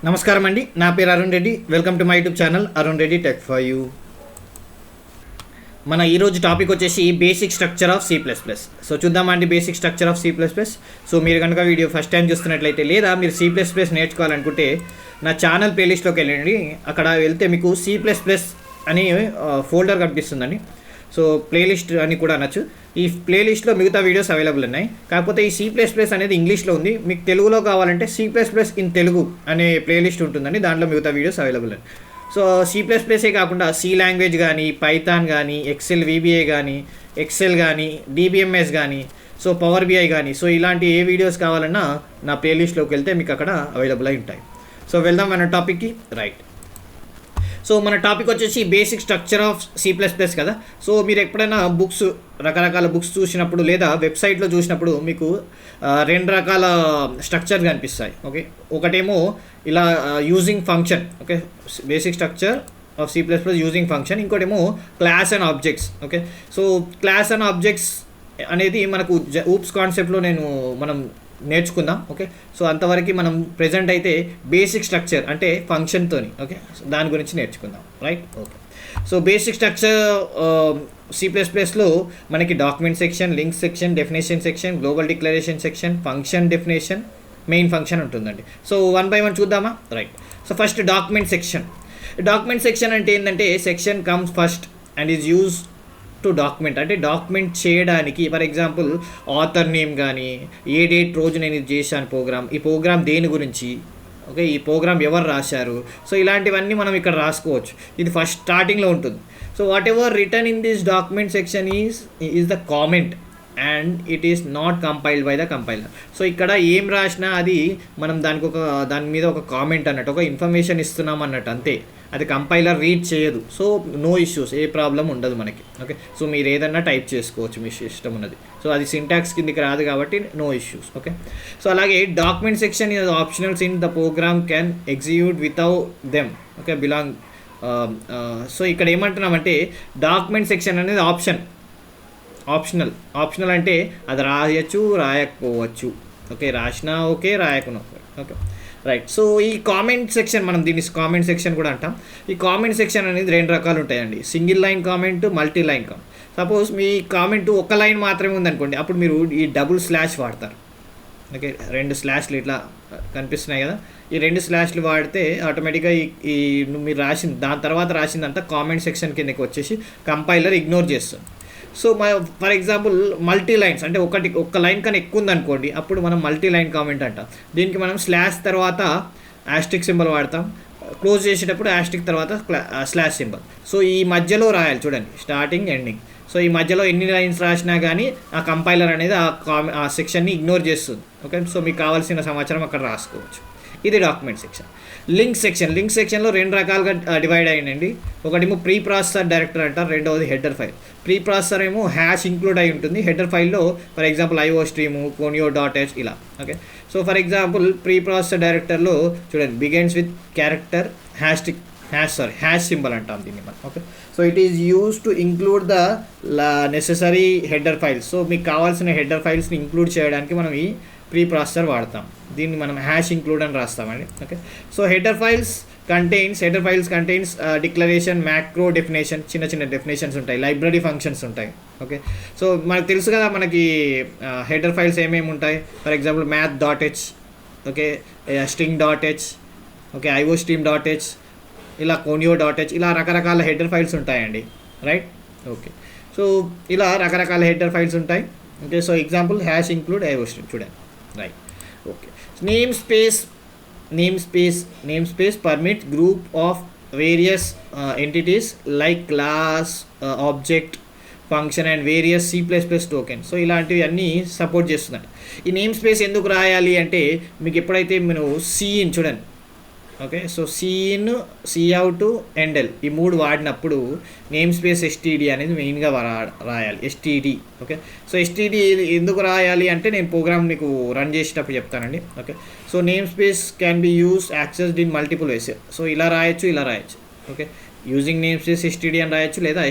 నమస్కారం అండి, నా పేరు Arun Reddy. Welcome to my YouTube channel Arun Reddy tech for you. మన ఈరోజు టాపిక్ వచ్చేసి basic structure of C++. So చూద్దామండి basic structure of C++. So మీరు కనుక వీడియో ఫస్ట్ టైం చూస్తున్నట్లయితే లేదా మీరు C++ నేర్చుకోవాలనుకుంటే నా ఛానల్ ప్లేలిస్ట్లోకి వెళ్ళండి. అక్కడ వెళ్తే మీకు C++ అని ఫోల్డర్ కనిపిస్తుందండి. సో ప్లేలిస్ట్ అని కూడా అనొచ్చు. ఈ ప్లేలిస్ట్లో మిగతా వీడియోస్ అవైలబుల్ ఉన్నాయి. కాకపోతే ఈ C++ అనేది ఇంగ్లీష్లో ఉంది. మీకు తెలుగులో కావాలంటే C++ ఇన్ తెలుగు అనే ప్లేలిస్ట్ ఉంటుందండి. దాంట్లో మిగతా వీడియోస్ అవైలబుల్ ఉన్నాయి. సో C++ఏ కాకుండా C లాంగ్వేజ్ కానీ, పైథాన్ కానీ, ఎక్సెల్ VBA కానీ, ఎక్సెల్ కానీ, DBMS కానీ, సో పవర్ BI కానీ, సో ఇలాంటి ఏ వీడియోస్ కావాలన్నా నా ప్లేలిస్ట్లోకి వెళ్తే మీకు అక్కడ అవైలబుల్ అయి ఉంటాయి. సో వెళ్దాం మన టాపిక్కి. రైట్, సో మన టాపిక్ వచ్చేసి బేసిక్ స్ట్రక్చర్ ఆఫ్ C++ కదా. సో మీరు ఎప్పుడైనా రకరకాల బుక్స్ చూసినప్పుడు లేదా వెబ్సైట్లో చూసినప్పుడు మీకు రెండు రకాల స్ట్రక్చర్ కనిపిస్తాయి. ఓకే, ఒకటేమో ఇలా using function. Okay, basic structure of C++ using function. ఇంకోటేమో class and objects. Okay, so class and objects అనేది మనకు ఊప్స్ కాన్సెప్ట్లో మనం నేర్చుకుందాం. ఓకే, సో అంతవరకు మనం ప్రెజెంట్ అయితే బేసిక్ స్ట్రక్చర్ అంటే ఫంక్షన్తోని ఓకే దాని గురించి నేర్చుకుందాం. Right, okay. So basic structure C++లో మనకి document section, link section, definition section, global declaration section, function definition, main function ఉంటుందండి. సో వన్ బై వన్ చూద్దామా. Right, so first document section. Document section అంటే ఏంటంటే section comes first and is use to document. అంటే document చేయడానికి for example author name కానీ, ఏ date రోజు నేను ఇది చేశాను ప్రోగ్రామ్, ఈ ప్రోగ్రామ్ దేని గురించి, ఓకే ఈ ప్రోగ్రామ్ ఎవరు రాశారు, సో ఇలాంటివన్నీ మనం ఇక్కడ రాసుకోవచ్చు. ఇది ఫస్ట్ స్టార్టింగ్లో ఉంటుంది. So what ever return in this document section is the comment and it is not compiled by the compiler. So ఇక్కడ ఏం రాసినా అది మనం దాని మీద ఒక కామెంట్ అన్నట్టు, ఒక ఇన్ఫర్మేషన్ ఇస్తున్నాం అన్నట్టు అంతే. అది కంపైలర్ రీడ్ చేయదు. సో నో ఇష్యూస్, ఏ ప్రాబ్లం ఉండదు మనకి. ఓకే, సో మీరు ఏదన్నా టైప్ చేసుకోవచ్చు, మీ సిస్టమ్ ఉన్నది. సో అది సింటాక్స్ కిందికి రాదు కాబట్టి నో ఇష్యూస్. ఓకే, సో అలాగే document section is optionals in the program can execute without them. Okay, belong. So ఇక్కడ ఏమంటున్నామంటే డాక్యుమెంట్ సెక్షన్ అనేది ఆప్షనల్ అంటే అది రాయచ్చు, రాయకపోవచ్చు. ఓకే, రాసినా ఓకే, రాయకున్నా ఓకే. రైట్, సో ఈ కామెంట్ సెక్షన్ మనం దీన్ని కామెంట్ సెక్షన్ కూడా అంటాం. ఈ కామెంట్ సెక్షన్ అనేది రెండు రకాలు ఉంటాయండి. Single line comment, multi line comment. Suppose మీ కామెంట్ ఒక లైన్ మాత్రమే ఉందనుకోండి, అప్పుడు మీరు ఈ డబుల్ స్లాష్ వాడతారు. ఓకే, రెండు స్లాష్లు ఇట్లా కనిపిస్తున్నాయి కదా, ఈ రెండు స్లాష్లు వాడితే ఆటోమేటిక్గా ఈ మీరు దాని తర్వాత రాసిందంతా కామెంట్ సెక్షన్ కిందకి వచ్చేసి కంపైలర్ ఇగ్నోర్ చేస్తుంది. So for example multi lines అంటే ఒక్క లైన్ కన్నా ఎక్కువ ఉందనుకోండి, అప్పుడు మనం మల్టీ లైన్ కామెంట్ అంటాం. దీనికి మనం స్లాష్ తర్వాత యాస్టిక్ సింబల్ వాడతాం, క్లోజ్ చేసేటప్పుడు యాస్టిక్ తర్వాత స్లాష్ సింబల్. సో ఈ మధ్యలో రాయాలి చూడండి, స్టార్టింగ్ ఎండింగ్. సో ఈ మధ్యలో ఎన్ని లైన్స్ రాసినా కానీ ఆ కంపైలర్ అనేది ఆ సెక్షన్ని ఇగ్నోర్ చేస్తుంది. ఓకే, సో మీకు కావాల్సిన సమాచారం అక్కడ రాసుకోవచ్చు. ఇది డాక్యుమెంట్ సెక్షన్. లింక్ సెక్షన్లో రెండు రకాలుగా డివైడ్ అయ్యిందండి. ఒకటేమో ప్రీ ప్రాసెసర్ డైరెక్టర్ అంటారు, రెండవది హెడర్ ఫైల్. ప్రీ ప్రాసెసర్ ఏమో హ్యాష్ ఇంక్లూడ్ అయి ఉంటుంది. హెడర్ ఫైల్లో for example IO stream, conio.h ఇలా. Okay, so for example pre processor డైరెక్టర్లో చూడండి begins with character hash symbol అంటాం దీన్ని మనం. Okay, so it is use to include the necessary header files. So మీకు కావాల్సిన హెడర్ ఫైల్స్ని ఇంక్లూడ్ చేయడానికి మనం ఈ ప్రీ ప్రాసెసర్ వాడతాం. దీన్ని మనం హ్యాష్ ఇంక్లూడ్ అని రాస్తామండి. Okay, so header files contains declaration, macro definition, చిన్న డెఫినేషన్స్ ఉంటాయి, లైబ్రరీ ఫంక్షన్స్ ఉంటాయి. ఓకే, సో మనకు తెలుసు కదా మనకి హెడర్ ఫైల్స్ ఏమేమి ఉంటాయి. For example math.h, okay string.h, okay iostream.h, ఇలా conio.h, ఇలా రకరకాల హెడర్ ఫైల్స్ ఉంటాయండి. రైట్, ఓకే, సో ఇలా రకరకాల హెడర్ ఫైల్స్ ఉంటాయి. Okay, so example hash include iostream చూడండి. Right, okay. Name space permit group of various entities like class, object, function and various C++ token. So ఇలాంటివి అన్నీ support చేస్తున్నాయి. ఈ name space ఎందుకు రాయాలి అంటే మీకు ఎప్పుడైతే మీరు సీన్ చూడండి. ఓకే, సో cout, endl ఈ మూడు వాడినప్పుడు నేమ్ స్పేస్ std అనేది మెయిన్గా రాయాలి. std. ఓకే, సో std ఎందుకు రాయాలి అంటే నేను ప్రోగ్రామ్ మీకు రన్ చేసేటప్పుడు చెప్తానండి. Okay, so name space can be use accessed in multiple ways. So ఇలా రాయొచ్చు. Okay, using name space std అని రాయొచ్చు, లేదా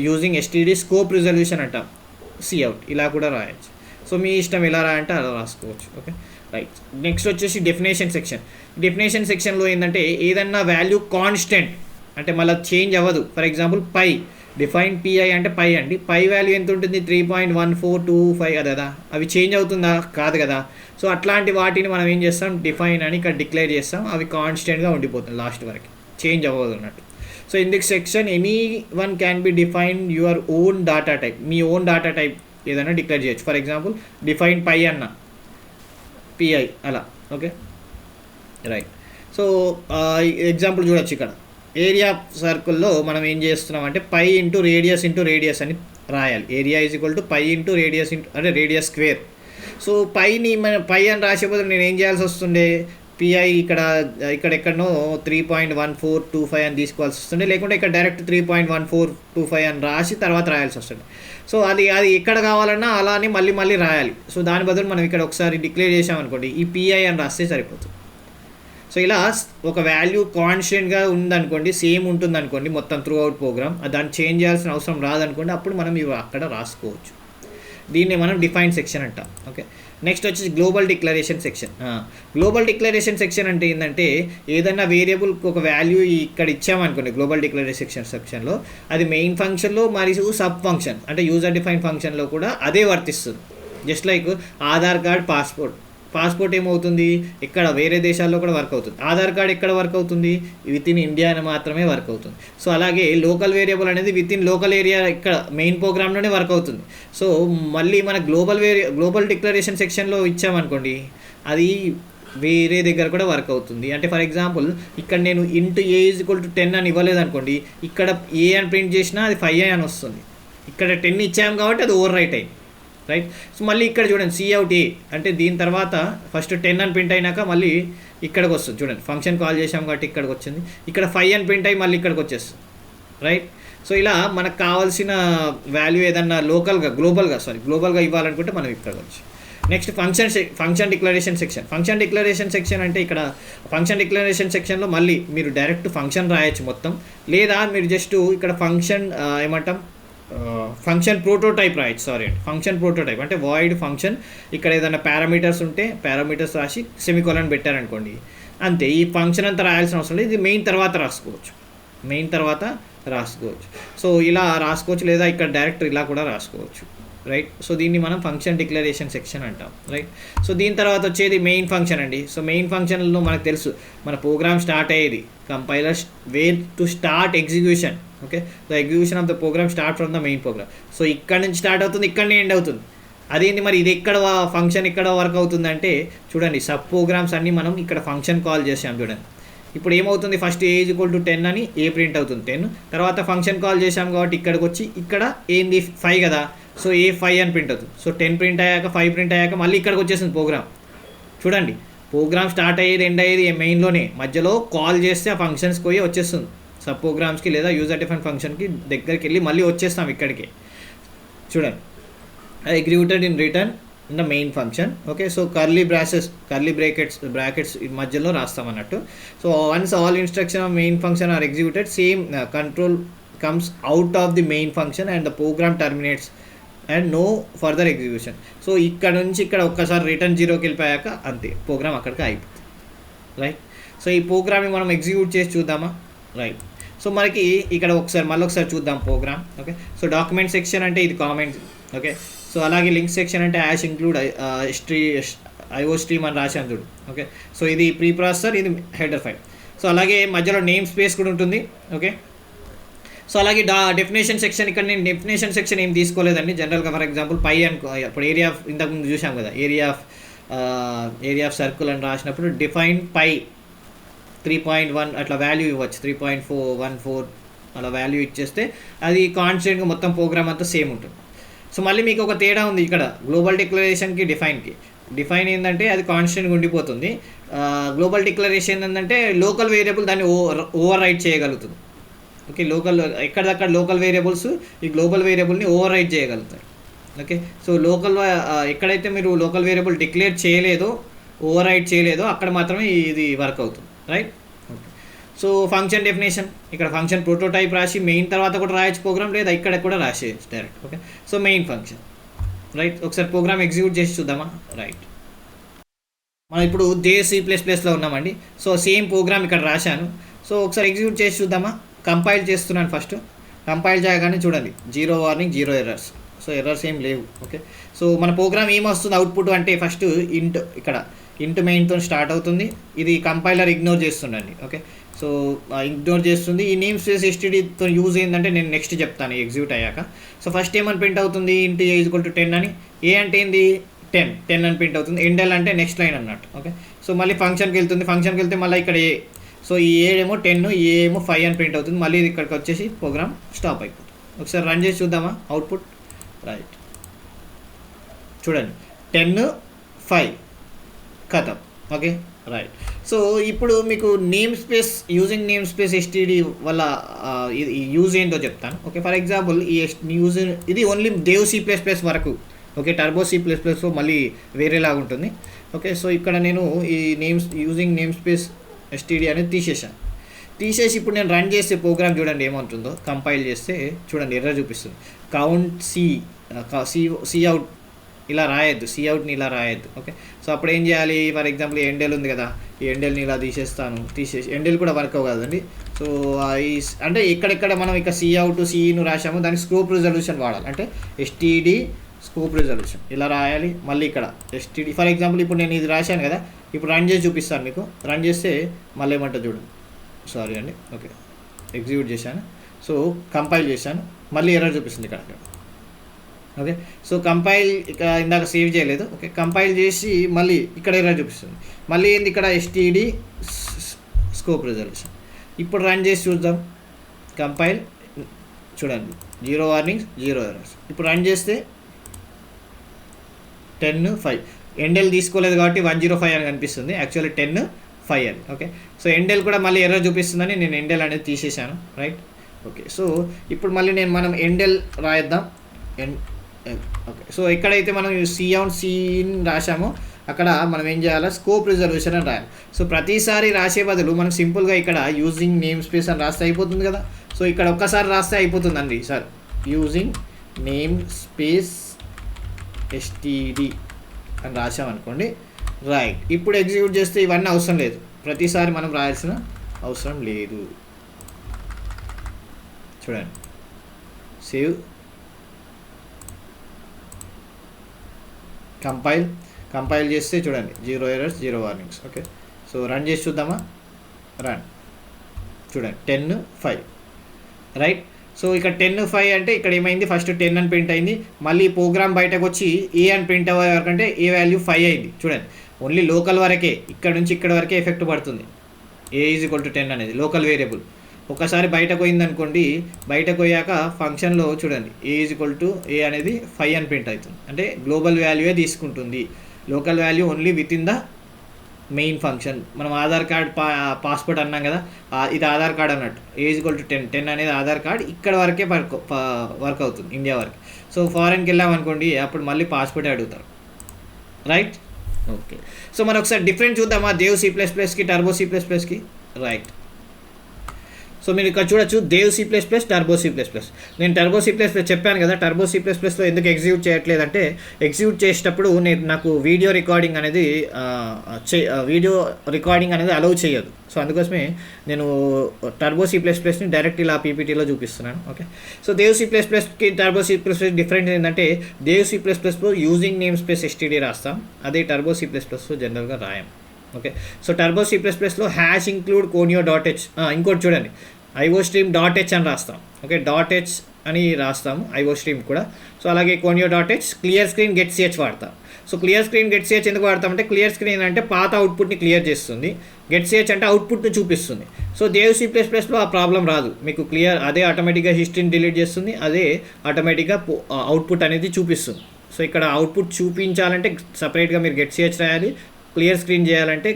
యూజింగ్ std స్కోప్ రిజల్యూషన్ అంటాం, cout ఇలా కూడా రాయొచ్చు. సో మీ ఇష్టం ఎలా రాయంటే అలా రాసుకోవచ్చు. Okay, right. నెక్స్ట్ వచ్చేసి డెఫినేషన్ సెక్షన్. డెఫినేషన్ సెక్షన్లో ఏంటంటే ఏదన్నా వాల్యూ కాన్స్టెంట్ అంటే మళ్ళీ చేంజ్ అవ్వదు. For example pi, define PI అంటే పై అండి, పై వాల్యూ ఎంత ఉంటుంది 3.1425 కదా, అవి చేంజ్ అవుతుందా? కాదు కదా. సో అట్లాంటి వాటిని మనం ఏం చేస్తాం, డిఫైన్ అని ఇక్కడ డిక్లేర్ చేస్తాం, అవి కాన్స్టెంట్గా ఉండిపోతుంది లాస్ట్ వరకు, చేంజ్ అవ్వదు అన్నట్టు. So in this section any one can be define your own data type, me own data type ఏదైనా డిక్లేర్ చేయొచ్చు. ఫర్ ఎగ్జాంపుల్ డిఫైన్ పై అన్న పిఐ అలా. Okay right. సో ఎగ్జాంపుల్ చూడొచ్చు ఇక్కడ, ఏరియా సర్కిల్లో మనం ఏం చేస్తున్నాం అంటే పై ఇంటూ రేడియస్ అని రాయాలి. Area is equal to pi into radius అంటే రేడియస్ స్క్వేర్. సో పైని మన పై అని రాసేపోతే నేను ఏం చేయాల్సి వస్తుండే, పిఐ ఇక్కడెక్కడనో 3.1425 అని తీసుకోవాల్సి వస్తుండే, లేకుంటే ఇక్కడ డైరెక్ట్ 3.1425 అని రాసి తర్వాత రాయాల్సి వస్తుంది. సో అది ఎక్కడ కావాలన్నా అలానే మళ్ళీ రాయాలి. సో దాని బదులు మనం ఇక్కడ ఒకసారి డిక్లేర్ చేసామనుకోండి, ఈ పిఐ అని రాస్తే సరిపోతుంది. సో ఇలా ఒక వాల్యూ కాన్స్టెంట్గా ఉందనుకోండి, సేమ్ ఉంటుంది అనుకోండి మొత్తం త్రూ అవుట్ ప్రోగ్రామ్, దాన్ని చేంజ్ చేయాల్సిన అవసరం రాదనుకోండి, అప్పుడు మనం ఇవి అక్కడ రాసుకోవచ్చు. దీన్ని మనం డిఫైన్ సెక్షన్ అంటాం. ఓకే నెక్స్ట్ వచ్చేసి global declaration section. Global declaration section అంటే ఏంటంటే ఏదైనా వేరియబుల్కి ఒక వాల్యూ ఇక్కడ ఇచ్చామనుకోండి గ్లోబల్ డిక్లరేషన్ సెక్షన్లో, అది మెయిన్ ఫంక్షన్లో మరియు సబ్ ఫంక్షన్ అంటే యూజర్ డిఫైన్ ఫంక్షన్లో కూడా అదే వర్తిస్తుంది. Just like Aadhaar card, passport ఏమవుతుంది, ఇక్కడ వేరే దేశాల్లో కూడా వర్క్ అవుతుంది. ఆధార్ కార్డ్ ఎక్కడ వర్క్ అవుతుంది, విత్ ఇన్ ఇండియా అని మాత్రమే వర్క్ అవుతుంది. సో అలాగే లోకల్ వేరియబుల్ అనేది విత్ ఇన్ లోకల్ ఏరియా ఇక్కడ మెయిన్ ప్రోగ్రామ్లోనే వర్క్ అవుతుంది. సో మళ్ళీ మన గ్లోబల్ డిక్లరేషన్ సెక్షన్లో ఇచ్చామనుకోండి, అది వేరే దగ్గర కూడా వర్క్ అవుతుంది. అంటే ఫర్ ఎగ్జాంపుల్ ఇక్కడ నేను into A is equal to 10 అని ఇవ్వలేదు అనుకోండి, ఇక్కడ ఏ అని ప్రింట్ చేసినా అది 5 అని వస్తుంది. ఇక్కడ 10 ఇచ్చాము కాబట్టి అది ఓవర్ రైట్ అయింది. రైట్. సో మళ్ళీ ఇక్కడ చూడండి సిఅవుట్ ఏ అంటే దీని తర్వాత ఫస్ట్ 10 అని ప్రింట్ అయినాక మళ్ళీ ఇక్కడికి వస్తుంది. చూడండి ఫంక్షన్ కాల్ చేసాం కాబట్టి ఇక్కడికి వచ్చింది, ఇక్కడ 5 అని ప్రింట్ అయ్యి మళ్ళీ ఇక్కడికి వచ్చేస్తుంది. రైట్. సో ఇలా మనకు కావాల్సిన వాల్యూ ఏదన్నా గ్లోబల్గా ఇవ్వాలనుకుంటే మనం ఇక్కడికి వచ్చి next function declaration section. Function declaration section అంటే ఇక్కడ ఫంక్షన్ డిక్లరేషన్ సెక్షన్లో మళ్ళీ మీరు డైరెక్ట్ ఫంక్షన్ రాయొచ్చు మొత్తం, లేదా మీరు జస్ట్ ఇక్కడ ఫంక్షన్ ప్రోటోటైప్ రాయొచ్చు. ఫంక్షన్ ప్రోటోటైప్ అంటే వాయిడ్ ఫంక్షన్, ఇక్కడ ఏదైనా పారామీటర్స్ ఉంటే పారామీటర్స్ రాసి సెమికోలన్ పెట్టారనుకోండి, అంతే. ఈ ఫంక్షన్ అంతా రాయాల్సిన అవసరం లేదు, ఇది మెయిన్ తర్వాత రాసుకోవచ్చు. సో ఇలా రాసుకోవచ్చు, లేదా ఇక్కడ డైరెక్ట్ ఇలా కూడా రాసుకోవచ్చు. రైట్. సో దీన్ని మనం ఫంక్షన్ డిక్లరేషన్ సెక్షన్ అంటాం. రైట్. సో దీని తర్వాత వచ్చేది మెయిన్ ఫంక్షన్ అండి. సో మెయిన్ ఫంక్షన్లో మనకు తెలుసు మన ప్రోగ్రామ్ స్టార్ట్ అయ్యేది compiler where to start execution. Okay the execution of the program start from the main program. So ఇక్కడ నుంచి స్టార్ట్ అవుతుంది, ఇక్కడనే ఎండ్ అవుతుంది. అదేంటి మరి ఇది ఫంక్షన్ ఎక్కడ వర్క్ అవుతుందంటే చూడండి, సబ్ ప్రోగ్రామ్స్ అన్నీ మనం ఇక్కడ ఫంక్షన్ కాల్ చేసాం చూడండి. ఇప్పుడు ఏమవుతుంది, first A is equal to 10 అని ఏ ప్రింట్ అవుతుంది 10, తర్వాత ఫంక్షన్ కాల్ చేసాం కాబట్టి ఇక్కడికి వచ్చి ఇక్కడ ఏంది 5 కదా, సో ఏ 5 అని ప్రింట్ అవుతుంది. సో 10 ప్రింట్ అయ్యాక 5 ప్రింట్ అయ్యాక మళ్ళీ ఇక్కడికి వచ్చేసింది ప్రోగ్రామ్. చూడండి ప్రోగ్రామ్ స్టార్ట్ అయ్యేది ఎండ్ అయ్యేది మెయిన్లోనే, మధ్యలో కాల్ చేస్తే ఆ ఫంక్షన్స్కి పోయి వచ్చేస్తుంది సబ్ ప్రోగ్రామ్స్కి లేదా యూజర్ డిఫైన్ ఫంక్షన్కి దగ్గరికి వెళ్ళి మళ్ళీ వచ్చేస్తాం ఇక్కడికి. చూడండి executed in return in the main function. Okay so curly brackets మధ్యలో రాస్తాం అన్నట్టు. So once all instruction of main function are executed, same control comes out of the main function and the program terminates and no further execution. So ఇక్కడ నుంచి ఇక్కడ ఒక్కసారి return 0కి వెళ్ళిపోయాక అంతే, ప్రోగ్రామ్ అక్కడికి అయిపోతుంది. రైట్. సో ఈ ప్రోగ్రామ్ని మనం ఎగ్జిక్యూట్ చేసి చూద్దామా. రైట్. సో మనకి ఇక్కడ మళ్ళీ ఒకసారి చూద్దాం program. Okay so document section అంటే ఇది కామెంట్. ఓకే సో అలాగే లింక్ సెక్షన్ అంటే యాష్ ఇంక్లూడ్ ఐఓ స్ట్రీమ్ అని రాశాను చూడు. ఓకే సో ఇది ప్రీ ప్రాసెసర్, ఇది హెడర్ ఫైల్. సో అలాగే మధ్యలో నేమ్ స్పేస్ కూడా ఉంటుంది. ఓకే సో అలాగే డెఫినేషన్ సెక్షన్, ఇక్కడ నేను డెఫినేషన్ సెక్షన్ ఏం తీసుకోలేదండి. జనరల్గా ఫర్ ఎగ్జాంపుల్ పై అనుకో, ఇప్పుడు ఏరియా ఆఫ్ ఇంతకుముందు చూసాం కదా, ఏరియా ఆఫ్ సర్కిల్ అని రాసినప్పుడు డిఫైన్ పై 3.1 అట్లా వాల్యూ ఇవ్వచ్చు, 3.414 అలా వాల్యూ ఇచ్చేస్తే అది కాన్స్టెంట్గా మొత్తం ప్రోగ్రామ్ అంతా సేమ్ ఉంటుంది. సో మళ్ళీ మీకు ఒక తేడా ఉంది ఇక్కడ గ్లోబల్ డిక్లరేషన్కి డిఫైన్ ఏంటంటే అది కాన్స్టెంట్గా ఉండిపోతుంది. గ్లోబల్ డిక్లరేషన్ ఏంటంటే లోకల్ వేరియబుల్ దాన్ని ఓవర్ రైట్ చేయగలుగుతుంది. ఓకే ఎక్కడక్కడ లోకల్ వేరియబుల్స్ ఈ గ్లోబల్ వేరియబుల్ని ఓవర్ రైట్ చేయగలుగుతాయి. ఓకే సో ఎక్కడైతే మీరు లోకల్ వేరియబుల్ డిక్లేర్ చేయలేదో, ఓవర్ రైట్ చేయలేదో అక్కడ మాత్రమే ఇది వర్క్ అవుతుంది. Right. Okay so function definition, ఇక్కడ ఫంక్షన్ ప్రోటోటైప్ రాసి మెయిన్ తర్వాత కూడా రాయొచ్చు ప్రోగ్రామ్, లేదా ఇక్కడ కూడా రాసేయచ్చు direct. Okay so main function. Right. ఒకసారి ప్రోగ్రామ్ ఎగ్జిక్యూట్ చేసి చూద్దామా. రైట్. మనం ఇప్పుడు C++లో ఉన్నామండి. సో సేమ్ ప్రోగ్రామ్ ఇక్కడ రాశాను. సో ఒకసారి ఎగ్జిక్యూట్ చేసి చూద్దామా. కంపైల్ చేస్తున్నాను ఫస్ట్. కంపైల్ చేయగానే చూడండి 0 వార్నింగ్ 0 ఎర్రర్స్. సో ఎర్రర్స్ ఏం లేవు. ఓకే, సో మన ప్రోగ్రామ్ ఏమొస్తుంది అవుట్పుట్ అంటే ఫస్ట్ ఇంట్ ఇక్కడ ఇంట్ మెయిన్తో స్టార్ట్ అవుతుంది. ఇది కంపైలర్ ఇగ్నోర్ చేస్తుండండి. ఓకే, సో ఇగ్నోర్ చేస్తుంది. ఈ నేమ్ స్పేస్ ఎస్టీడీతో యూజ్ ఏంటంటే నేను నెక్స్ట్ చెప్తాను ఎగ్జిక్యూట్ అయ్యాక. సో ఫస్ట్ ఏమని ప్రింట్ అవుతుంది, ఇంట్ ఏ ఈక్వల్ టు 10 అని. ఏ అంటే ఏంది 10 అని ప్రింట్ అవుతుంది. ఎండల్ అంటే నెక్స్ట్ లైన్ అన్నట్టు. ఓకే, సో మళ్ళీ ఫంక్షన్కి వెళ్తుంది. ఫంక్షన్కి వెళ్తే మళ్ళీ ఇక్కడ ఏ, సో ఈ ఏమో 10, ఏ ఏమో 5 అని ప్రింట్ అవుతుంది. మళ్ళీ ఇక్కడికి వచ్చేసి ప్రోగ్రామ్ స్టాప్ అయిపోతుంది. ఒకసారి రన్ చేసి చూద్దామా అవుట్పుట్. రైట్, చూడండి 10, 5 కథం. Okay, right. సో ఇప్పుడు మీకు name space using name space STD వల్ల యూజ్ ఏంటో చెప్తాను. ఓకే, ఫర్ ఎగ్జాంపుల్ ఈ యూజ్ ఇది ఓన్లీ C++ వరకు. ఓకే, టర్బో C++లో మళ్ళీ వేరేలాగా ఉంటుంది. ఓకే, సో ఇక్కడ నేను ఈ యూజింగ్ నేమ్ స్పేస్ ఎస్టీడీ అనేది తీసేసి ఇప్పుడు నేను రన్ చేసే ప్రోగ్రామ్ చూడండి ఏమంటుందో. కంపైల్ చేస్తే చూడండి ఎర్రర్ చూపిస్తుంది. కౌంట్ సి అవుట్ ఇలా రాయొద్దు, సి అవుట్ని ఇలా రాయొద్దు. ఓకే, సో అప్పుడు ఏం చేయాలి, ఫర్ ఎగ్జాంపుల్ ఎండెల్ ఉంది కదా, ఈ ఎండెల్ని ఇలా తీసేసి ఎండెల్ కూడా వర్క్ అవ్వదండి. సో అంటే ఎక్కడెక్కడ మనం ఇక సి అవుట్ సిను రాసాము దానికి స్కోప్ రిజల్యూషన్ వాడాలి. అంటే ఎస్టీడీ స్కోప్ రిజల్యూషన్ ఇలా రాయాలి. మళ్ళీ ఇక్కడ ఎస్టీడీ ఫర్ ఎగ్జాంపుల్ ఇప్పుడు నేను ఇది రాశాను కదా, ఇప్పుడు రన్ చేసి చూపిస్తాను మీకు. రన్ చేస్తే మళ్ళీ ఏమంటుంది చూడండి. సారీ అండి. ఓకే, ఎగ్జిక్యూట్ చేశాను. సో కంపైల్ చేశాను, మళ్ళీ ఎర్రర్ చూపిస్తుంది ఇక్కడ. ఓకే, సో కంపైల్ ఇక ఇందాక సేవ్ చేయలేదు. ఓకే, కంపైల్ చేసి మళ్ళీ ఇక్కడ ఎర్రర్ చూపిస్తుంది. మళ్ళీ ఏంది ఇక్కడ ఎస్టీడీ స్కోప్ రిజల్యూషన్. ఇప్పుడు రన్ చేసి చూద్దాం. కంపైల్ చూడండి 0 వార్నింగ్స్ 0 ఎర్రర్స్. ఇప్పుడు రన్ చేస్తే 10, 5 ఎండెల్ తీసుకోలేదు కాబట్టి 105 అని కనిపిస్తుంది. యాక్చువల్లీ 10, 5 అని. ఓకే, సో ఎండెల్ కూడా మళ్ళీ ఎర్రర్ చూపిస్తుందని నేను ఎండెల్ అనేది తీసేశాను. రైట్, ఓకే, సో ఇప్పుడు మళ్ళీ మనం ఎండెల్ రాయిద్దాం. ఓకే, సో ఎక్కడైతే మనం సిని రాసామో అక్కడ మనం ఏం చేయాలి, స్కోప్ రిజర్వేషన్ అని రాయాలి. సో ప్రతిసారి రాసే బదులు మనం సింపుల్గా ఇక్కడ యూజింగ్ నేమ్ స్పేస్ అని రాస్తే అయిపోతుంది కదా. సో ఇక్కడ ఒక్కసారి రాస్తే అయిపోతుందండి sir. Using name space STD అని రాసామనుకోండి. రైట్, ఇప్పుడు ఎగ్జిక్యూట్ చేస్తే ఇవన్నీ అవసరం లేదు, ప్రతిసారి మనం రాయాల్సిన అవసరం లేదు. చూడండి, సేవ్, కంపైల్ చేస్తే చూడండి 0 errors 0 warnings. Okay, so run చేసి చూద్దామా. రన్ చూడండి 10, 5 రైట్. సో ఇక్కడ 10, 5 అంటే ఇక్కడ ఏమైంది, ఫస్ట్ 10 అని ప్రింట్ అయింది. మళ్ళీ ప్రోగ్రామ్ బయటకు వచ్చి ఏ అని ప్రింట్ అయ్యే వరకు అంటే ఏ వాల్యూ 5 అయింది. చూడండి, ఓన్లీ లోకల్ వరకే, ఇక్కడ నుంచి ఇక్కడ వరకే ఎఫెక్ట్ పడుతుంది. ఏ ఈజ్ ఈక్వల్ టు 10 అనేది లోకల్ వేరియబుల్. ఒకసారి బయటకు పోయింది అనుకోండి, బయటకు పోయాక ఫంక్షన్లో చూడండి ఏ ఈజ్ ఈక్వల్ టు ఏ అనేది 5 అని ప్రింట్ అవుతుంది. అంటే గ్లోబల్ వాల్యూయే తీసుకుంటుంది, local value only with in the main function. మనం ఆధార్ కార్డ్ పాస్పోర్ట్ అన్నాం కదా, ఇది ఆధార్ కార్డ్ అన్నట్టు. ఏ ఈజ్ ఈక్వల్ టు 10 అనేది ఆధార్ కార్డ్ ఇక్కడ వరకే వర్క్ అవుతుంది, ఇండియా వరకు. సో ఫారెన్కి వెళ్ళామనుకోండి అప్పుడు మళ్ళీ పాస్పోర్టే అడుగుతారు. రైట్, ఓకే, సో మనం ఒకసారి డిఫరెంట్ చూద్దామా C++కి టర్బో C++కి. రైట్, సో మీరు ఇక్కడ చూడొచ్చు C++, టర్బో C++. నేను టర్బో C++ చెప్పాను కదా, టర్బో C++లో ఎందుకు ఎగ్జిక్యూట్ చేయట్లేదంటే ఎగ్జిక్యూట్ చేసేటప్పుడు నాకు వీడియో రికార్డింగ్ అనేది అలౌ చేయదు. సో అందుకోసమే నేను టర్బో C++ని డైరెక్ట్ ఇలా పీపీటీలో చూపిస్తున్నాను. ఓకే, సో C++కి టర్బో C++ డిఫరెంట్ ఏంటంటే C++లో యూజింగ్ నేమ్ స్పేస్ ఎస్టీడీ రాస్తాం, అదే టర్బో C++లో జనరల్గా రాయం. ఓకే, సో టర్బో C++లో హ్యాష్ ఇంక్లూడ్ కోనియో .h, ఇంకోటి చూడండి iostream .h అని రాస్తాం. ఓకే, .h అని రాస్తాము iostream కూడా. సో అలాగే కోనియో .h, clear screen get ch వాడతాం. So clear screen get ch ఎందుకు వాడతామంటే క్లియర్ స్క్రీన్ అంటే పాత అవుట్పుట్ని క్లియర్ చేస్తుంది, గెట్ ch అంటే అవుట్పుట్ని చూపిస్తుంది. సో C++లో ఆ ప్రాబ్లం రాదు మీకు, క్లియర్ అదే ఆటోమేటిక్గా హిస్టరీని డిలీట్ చేస్తుంది, అదే ఆటోమేటిక్గా అవుట్పుట్ అనేది చూపిస్తుంది. సో ఇక్కడ అవుట్పుట్ చూపించాలంటే సపరేట్గా మీరు గెట్ ch రాయాలి, క్లియర్ స్క్రీన్ చేయాలంటే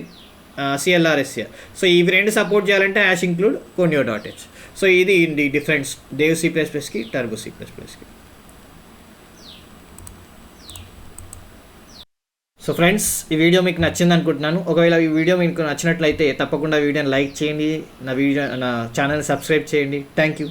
CLRSCR. సో ఇవి రెండు సపోర్ట్ చేయాలంటే hash include conio .h. So ఇది డిఫరెన్స్ C++కి టర్బో C++కి. సో ఫ్రెండ్స్, ఈ వీడియో మీకు నచ్చింది అనుకుంటున్నాను. ఒకవేళ ఈ వీడియో మీకు నచ్చినట్లయితే తప్పకుండా వీడియోని లైక్ చేయండి, నా ఛానల్ని సబ్స్క్రైబ్ చేయండి. Thank you.